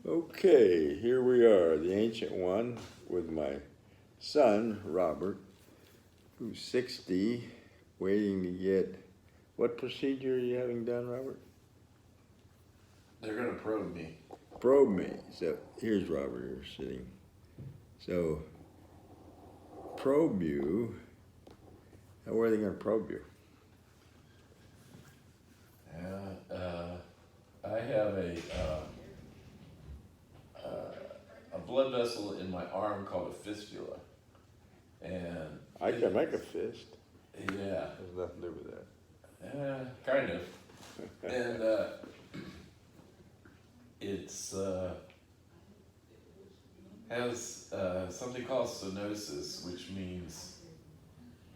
Okay, here we are, the Ancient One, with my son, Robert, who's 60, waiting to get, what procedure are you having done, Robert? They're gonna probe me. Probe me. So here's Robert here sitting. So, probe you. Where are they going to probe you? I have a blood vessel in my arm called a fistula, and I can make a fist. yeah, There's nothing to do with that. kind of, and it's has something called stenosis, which means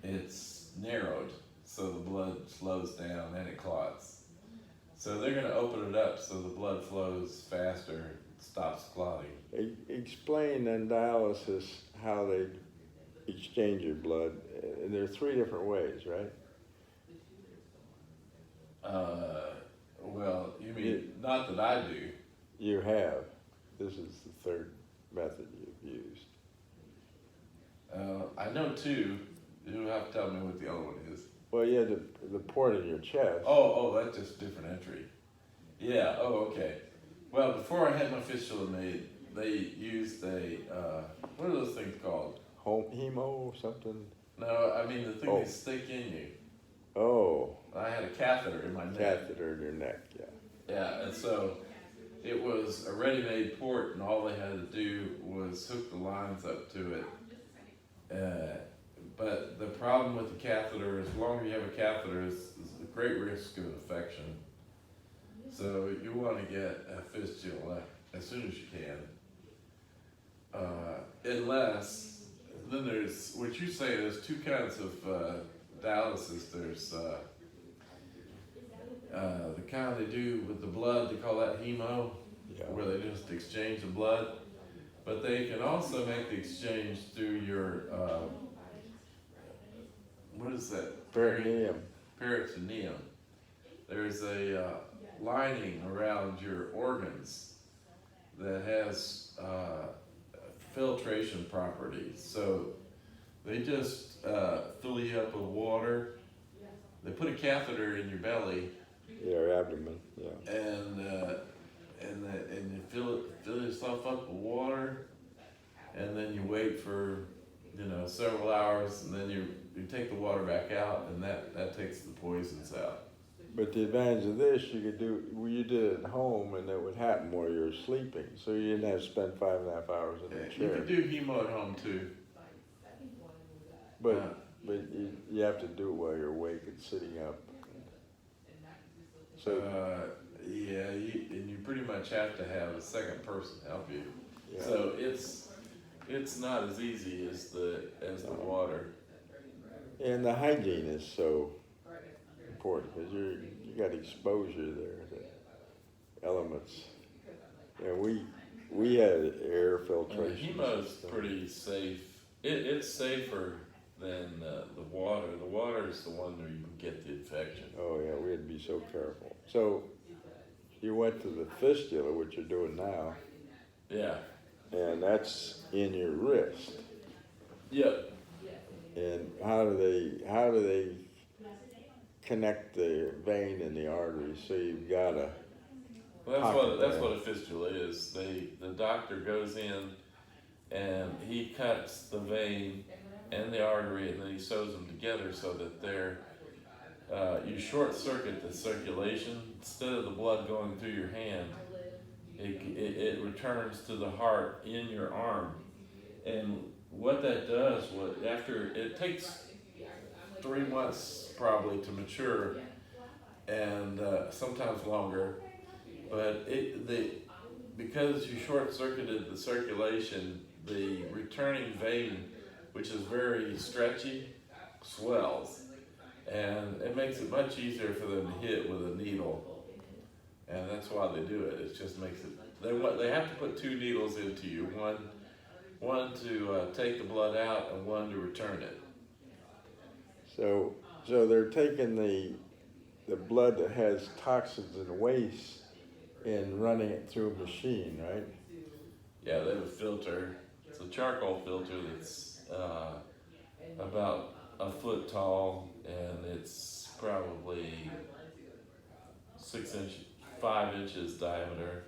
it's narrowed, so the blood slows down and it clots. So they're going to open it up so the blood flows faster and stops clotting. Explain in dialysis how they exchange your blood. And there are 3 different ways, right? Well, you mean, not that I do. You have. This is the 3rd method you've used. I know 2. You'll have to tell me what the other one is. Well, you had the port in your chest. Oh, that's just a different entry. Yeah, okay. Well, before I had my fistula made, they used what are those things called? Hemo or something? No, I mean the thing they stick in you. Oh. I had a catheter in my neck. Catheter in your neck, yeah. Yeah, and so it was a ready-made port, and all they had to do was hook the lines up to it. But the problem with the catheter is the longer you have a catheter is a great risk of infection. So you want to get a fistula as soon as you can. Unless, then there's, what you say, there's 2 kinds of dialysis. There's the kind they do with the blood, they call that hemo, where they just exchange the blood. But they can also make the exchange through your what is that? Peritoneum. Peritoneum. There's a lining around your organs that has filtration properties. So they just fill you up with water. They put a catheter in your belly. Your abdomen, yeah. And you fill yourself up with water, and then you wait for several hours, and then you take the water back out, and that takes the poisons out. But the advantage of this, you did it at home, and it would happen while you were sleeping, so you didn't have to spend 5.5 hours in the chair. You can do hemo at home too. But you have to do it while you're awake and sitting up. So yeah, and you pretty much have to have a second person help you. Yeah. So it's not as easy as the water. And the hygiene is so important because you got exposure there to elements. And we had air filtration. Hemo's pretty safe. It's safer than the water. The water is the one where you can get the infection. Oh yeah, we had to be so careful. So you went to the fistula, which you're doing now. Yeah. And that's in your wrist. Yep. And how do they connect the vein and the artery? So you've got a. Well, that's what a fistula is. The doctor goes in and he cuts the vein and the artery, and then he sews them together so that you short circuit the circulation. Instead of the blood going through your hand, it returns to the heart in your arm. And what that does, after it takes 3 months probably to mature, and sometimes longer, but because you short-circuited the circulation, the returning vein, which is very stretchy, swells, and it makes it much easier for them to hit with a needle, and that's why they do it. It just makes it. They have to put 2 needles into you, one to take the blood out and one to return it. So they're taking the blood that has toxins and waste and running it through a machine, right? Yeah, they have a filter. It's a charcoal filter that's about a foot tall, and it's probably 6 inch, 5 inches diameter.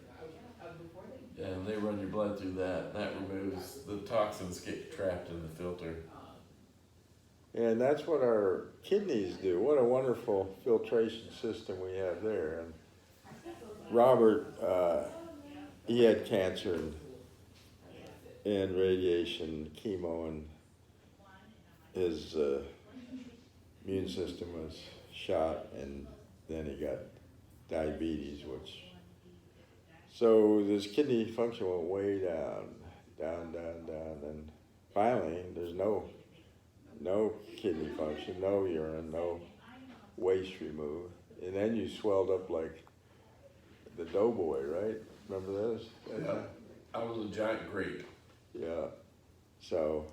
And they run your blood through that, and that removes the toxins get trapped in the filter. And that's what our kidneys do. What a wonderful filtration system we have there. And Robert, he had cancer and radiation, chemo, and his immune system was shot, and then he got diabetes, so his kidney function went way down, and finally there's no kidney function, no urine, no waste removed, and then you swelled up like the doughboy, right? Remember those? Yeah, I was a giant grape. Yeah. So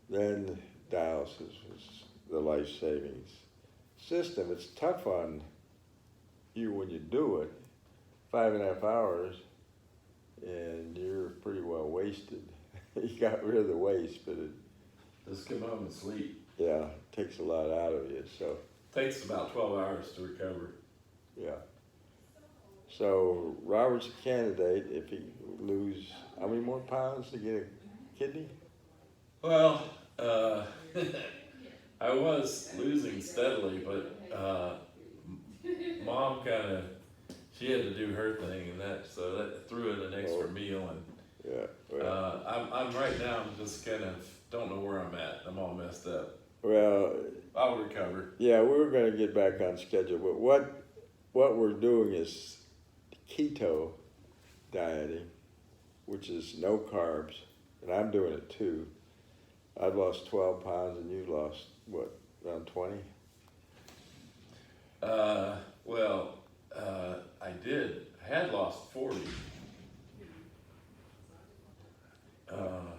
then dialysis was the life-saving system. It's tough on you when you do it, 5.5 hours, and you're pretty well wasted. You got rid of the waste, but it Just come home and sleep. takes a lot out of you. So Takes about 12 hours to recover. yeah. So Robert's a candidate if he lose how many more pounds to get a kidney? Well, I was losing steadily, but Mom she had to do her thing, and that threw in an extra meal, and Yeah. Well, I'm right now. I'm just don't know where I'm at. I'm all messed up. well, I'll recover. yeah, we're going to get back on schedule, but what we're doing is keto dieting, which is no carbs, and I'm doing it too. I've lost 12 pounds, and you lost what, around 20? I had lost 40.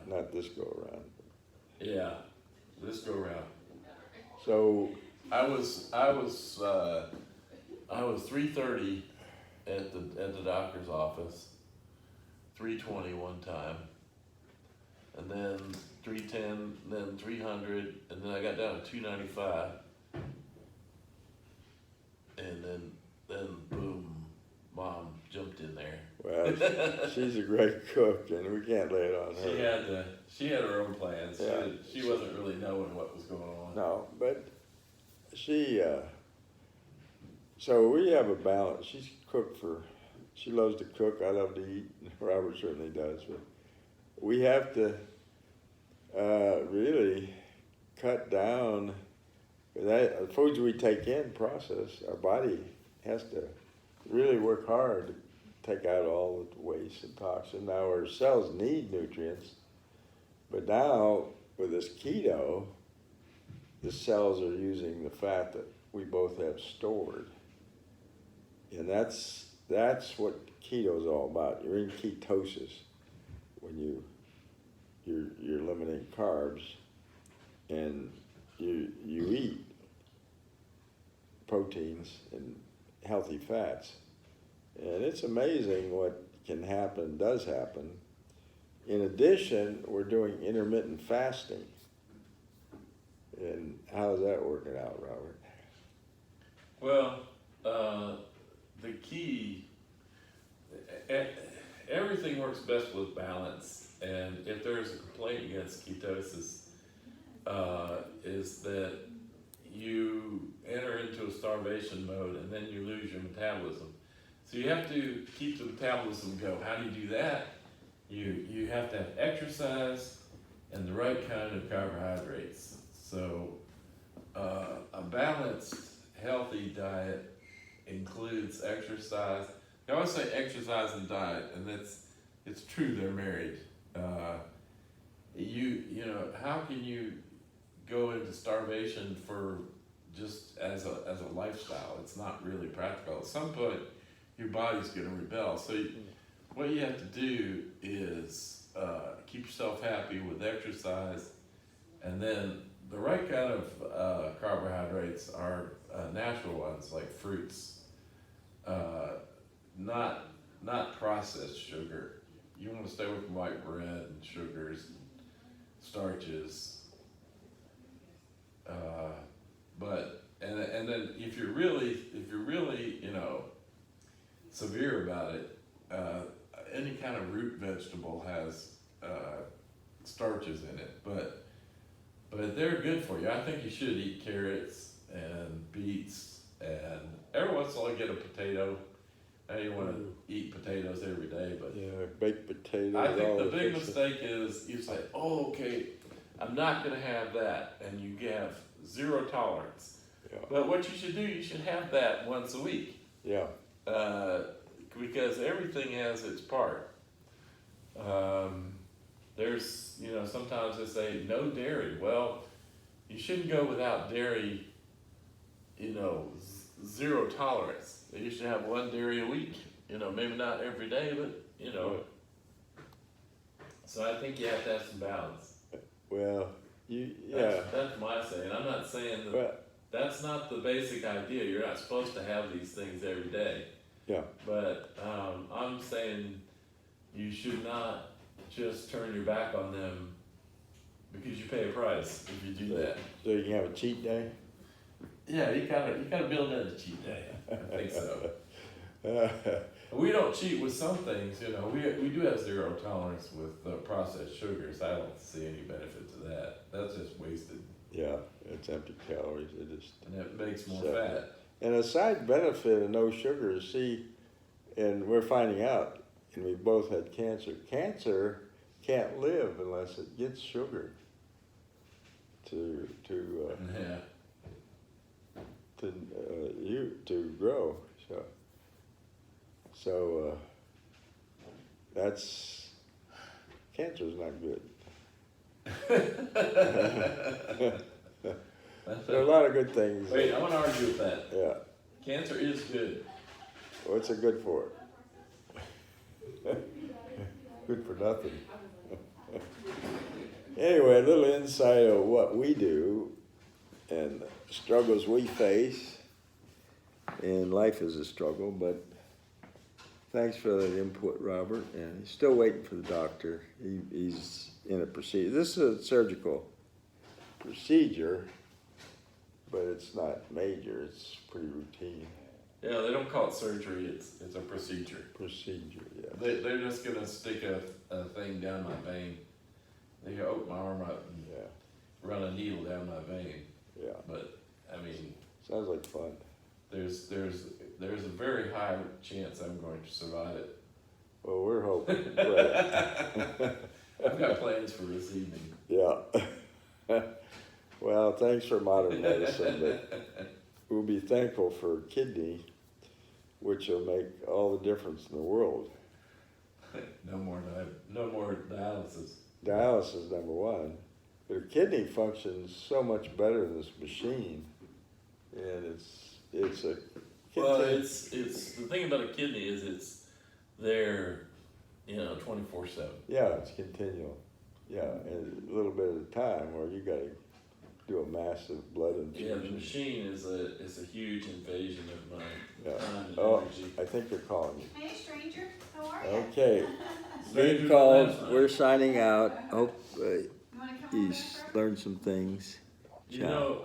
Not this go around. Yeah, this go around. So I was 330 at the doctor's office, 320 one time, and then 310, then 300, and then I got down to 295, and then boom, Mom jumped in there. well, she's a great cook, and we can't lay it on her. She had her own plans. Yeah. She wasn't really knowing what was going on. No, but she. So we have a balance. She loves to cook. I love to eat. Robert certainly does. But we have to really cut down. The foods we take in, process, our body has to really work hard to take out all the waste and toxin. Now our cells need nutrients, but now with this keto, the cells are using the fat that we both have stored. And that's what keto is all about. You're in ketosis when you're eliminating carbs, and you eat proteins and healthy fats. And it's amazing what can happen, does happen. In addition, we're doing intermittent fasting. And how's that working out, Robert? Well, the key, everything works best with balance, and if there's a complaint against ketosis, is that you enter into a starvation mode and then you lose your metabolism. So you have to keep the metabolism go. How do you do that? You have to have exercise and the right kind of carbohydrates. So a balanced, healthy diet includes exercise. I always say exercise and diet, and it's true, they're married. You know, how can you go into starvation for just as a lifestyle? It's not really practical. At some point, your body's going to rebel. So what you have to do is keep yourself happy with exercise, and then the right kind of carbohydrates are natural ones like fruits, not processed sugar. You want to stay away from white bread and sugars, and starches. But and then if you're really severe about it, any kind of root vegetable has starches in it, but they're good for you. I think you should eat carrots and beets, and every once in a while get a potato. Now you want to eat potatoes every day, but Yeah, baked potatoes. I think all the the big fixing. mistake is you say, "Oh, okay, I'm not going to have that," and you have zero tolerance. Yeah. But what you should do, you should have that once a week, Yeah, because everything has its part. There's, sometimes they say no dairy. Well, you shouldn't go without dairy, zero tolerance. You should have one dairy a week, maybe not every day, but, So I think you have to have some balance. well, That's my saying. I'm not saying that well, that's not the basic idea. You're not supposed to have these things every day. yeah, But I'm saying you should not just turn your back on them because you pay a price if you do that. so you can have a cheat day? Yeah, you gotta build in a cheat day. I think so. We don't cheat with some things, we do have zero tolerance with processed sugars. I don't see any benefit to that. That's just wasted, Yeah, it's empty calories, it just. and it makes more So- fat. And a side benefit of no sugar is, and we're finding out, and we both had cancer. Cancer can't live unless it gets sugar to Yeah. to grow. So that's cancer's not good. There are a lot of good things. Wait, I want to argue with that. Yeah. Cancer is good. What's it good for? Good for nothing. Anyway, a little insight of what we do and struggles we face. And life is a struggle, but thanks for that input, Robert. And he's still waiting for the doctor. He's in a procedure. This is a surgical procedure, but it's not major. It's pretty routine. Yeah, they don't call it surgery. It's a procedure. Procedure, yeah. They're just gonna stick a thing down my vein. They open my arm up and Yeah, run a needle down my vein. yeah. But I mean, Sounds like fun. there's a very high chance I'm going to survive it. Well, we're hoping. Right. I've got plans for this evening. Yeah. Well, thanks for modern medicine, but we'll be thankful for kidney, which will make all the difference in the world. No more dialysis. Dialysis is number one, but a kidney functions so much better than this machine, and it's a. Well, it's the thing about a kidney is it's there, 24/7. Yeah, it's continual. Yeah, and a little bit at a time, where you got to do a massive blood Yeah, the infusion. machine is a huge invasion of my Yeah. time and Oh, energy. I think they're calling you. Hey, stranger, how are you? Okay, Strangers good on calls. that side. We're signing out. Hope You wanna come on he's back, learned some things. You Ciao. know,